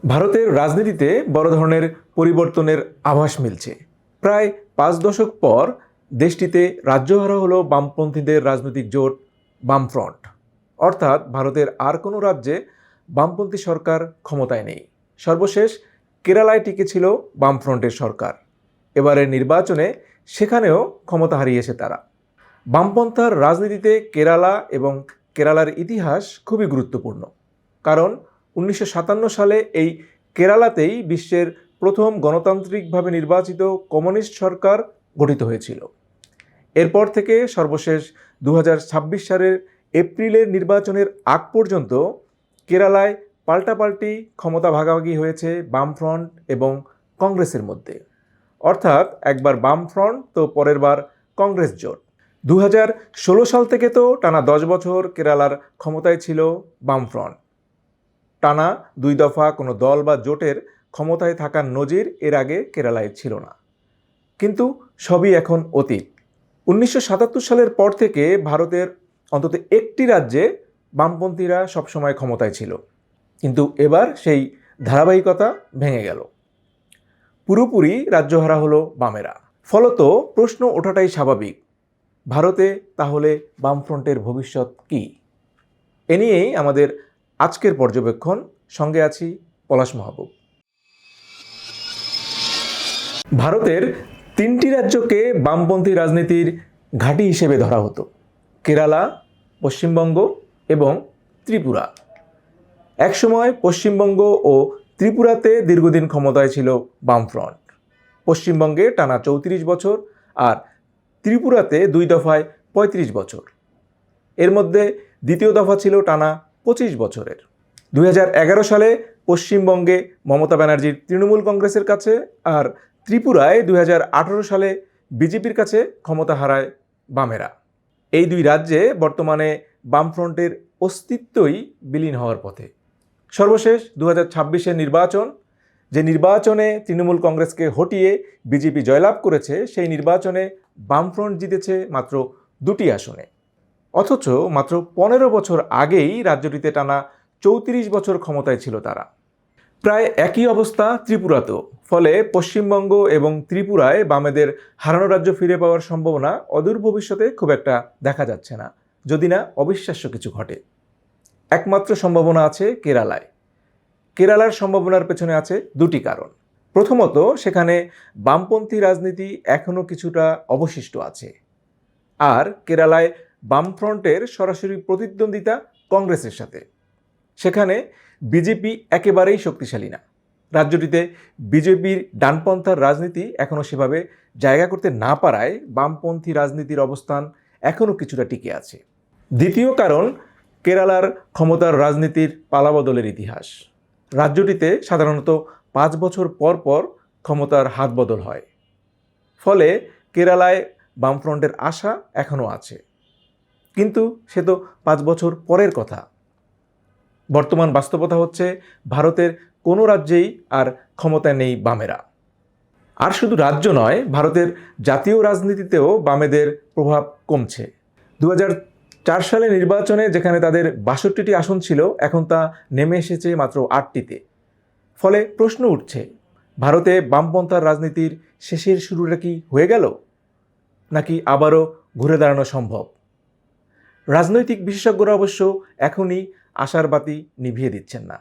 ভারতের রাজনীতিতে বড় ধরনের পরিবর্তনের আভাস মিলছে। প্রায় 5 দশক পর দেশটিতে রাজ্যহারা হলো বামপন্থীদের রাজনৈতিক জোট বামফ্রন্ট। অর্থাৎ ভারতের আর কোনো রাজ্যে বামপন্থী সরকার ক্ষমতায় নেই। সর্বশেষ কেরালায় টিকেছিল বামফ্রন্টের সরকার। এবারের নির্বাচনে সেখানেও ক্ষমতা হারিয়েছে তারা। বামপন্থার রাজনীতিতে কেরালা এবং কেরালার ইতিহাস খুবই গুরুত্বপূর্ণ। কারণ 1957 সালে এই কেরালাতেই বিশ্বের প্রথম গণতান্ত্রিকভাবে নির্বাচিত কমিউনিস্ট সরকার গঠিত হয়েছিল। এরপর থেকে সর্বশেষ 2026 সালের এপ্রিলের নির্বাচনের আগ পর্যন্ত কেরালায় পাল্টাপাল্টি ক্ষমতা ভাগাভাগি হয়েছে বামফ্রন্ট এবং কংগ্রেসের মধ্যে। অর্থাৎ একবার বামফ্রন্ট তো পরের বার কংগ্রেস জোট। 2016 সাল থেকে তো টানা 10 বছর কেরালার ক্ষমতায় ছিল বামফ্রন্ট। টানা 2 দফা কোনো দল বা জোটের ক্ষমতায় থাকার নজির এর আগে কেরালায় ছিল না। কিন্তু সবই এখন অতীত। 1977 সালের পর থেকে ভারতের অন্তত একটি রাজ্যে বামপন্থীরা সবসময় ক্ষমতায় ছিল, কিন্তু এবার সেই ধারাবাহিকতা ভেঙে গেল। পুরোপুরি রাজ্যহারা হলো বামেরা। ফলত প্রশ্ন ওঠাটাই স্বাভাবিক, ভারতে তাহলে বামফ্রন্টের ভবিষ্যৎ কী? এ নিয়েই আমাদের আজকের পর্যবেক্ষণ। সঙ্গে আছি পলাশ মাহবুব। ভারতের 3টি রাজ্যকে বামপন্থী রাজনীতির ঘাঁটি হিসেবে ধরা হতো: কেরালা, পশ্চিমবঙ্গ এবং ত্রিপুরা। একসময় পশ্চিমবঙ্গ ও ত্রিপুরাতে দীর্ঘদিন ক্ষমতায় ছিল বামফ্রন্ট। পশ্চিমবঙ্গে টানা 34 বছর আর ত্রিপুরাতে 2 দফায় 35 বছর। এর মধ্যে দ্বিতীয় দফা ছিল টানা 25 বছরের। 2011 সালে পশ্চিমবঙ্গে মমতা ব্যানার্জির তৃণমূল কংগ্রেসের কাছে আর ত্রিপুরায় 2018 সালে বিজেপির কাছে ক্ষমতা হারায় বামেরা। এই 2 রাজ্যে বর্তমানে বামফ্রন্টের অস্তিত্বই বিলীন হওয়ার পথে। সর্বশেষ 2026-এর নির্বাচন, যে নির্বাচনে তৃণমূল কংগ্রেসকে হটিয়ে বিজেপি জয়লাভ করেছে, সেই নির্বাচনে বামফ্রন্ট জিতেছে মাত্র 2টি আসনে। অথচ মাত্র 15 বছর আগেই রাজ্যটিতে টানা 34 বছর ক্ষমতায় ছিল তারা। প্রায় একই অবস্থা ত্রিপুরাতেও। ফলে পশ্চিমবঙ্গ এবং ত্রিপুরায় বামেদের হারানো রাজ্য ফিরে পাওয়ার সম্ভাবনা অদূর ভবিষ্যতে খুব একটা দেখা যাচ্ছে না, যদি না অবিশ্বাস্য কিছু ঘটে। একমাত্র সম্ভাবনা আছে কেরালায়। কেরালার সম্ভাবনার পেছনে আছে 2টি কারণ। প্রথমত, সেখানে বামপন্থী রাজনীতি এখনও কিছুটা অবশিষ্ট আছে। আর কেরালায় বামফ্রন্টের সরাসরি প্রতিদ্বন্দ্বিতা কংগ্রেসের সাথে। সেখানে বিজেপি একেবারেই শক্তিশালী না। রাজ্যটিতে বিজেপির ডানপন্থার রাজনীতি এখনও সেভাবে জায়গা করতে না পারায় বামপন্থী রাজনীতির অবস্থান এখনও কিছুটা টিকে আছে। দ্বিতীয় কারণ, কেরালার ক্ষমতার রাজনীতির পালাবদলের ইতিহাস। রাজ্যটিতে সাধারণত 5 বছর পর পর ক্ষমতার হাত বদল হয়। ফলে কেরালায় বামফ্রন্টের আশা এখনও আছে, কিন্তু সে তো 5 বছর পরের কথা। বর্তমান বাস্তবতা হচ্ছে ভারতের কোনো রাজ্যেই আর ক্ষমতায় নেই বামেরা। আর শুধু রাজ্য নয়, ভারতের জাতীয় রাজনীতিতেও বামেদের প্রভাব কমছে। 2004 সালে নির্বাচনে যেখানে তাদের 62টি আসন ছিল, এখন তা নেমে এসেছে মাত্র 8টিতে। ফলে প্রশ্ন উঠছে, ভারতে বামপন্থার রাজনীতির শেষের শুরুটা কি হয়ে গেল, নাকি আবারও ঘুরে দাঁড়ানো সম্ভব? রাজনৈতিক বিশেষজ্ঞরা অবশ্য এখনই আশার বাতি নিভিয়ে দিচ্ছেন না।